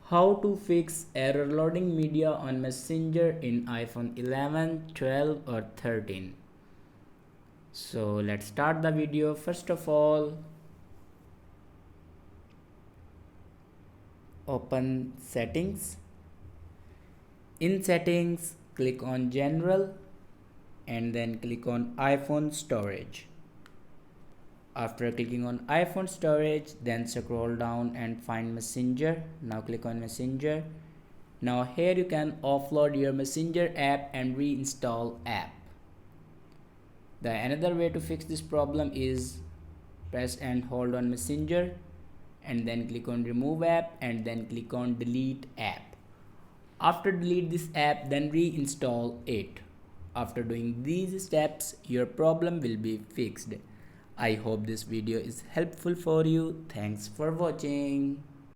How to fix error loading media on Messenger in iPhone 11, 12 or 13. So let's start the video. First of all, open settings. In settings, click on general and then click on iPhone storage. After clicking on iPhone storage, then scroll down and find Messenger. Now click on Messenger. Now here you can offload your Messenger app and reinstall app. The another way to fix this problem is press and hold on Messenger and then click on remove app and then click on delete app. After delete this app, then reinstall it. After doing these steps, your problem will be fixed. I hope this video is helpful for you. Thanks for watching.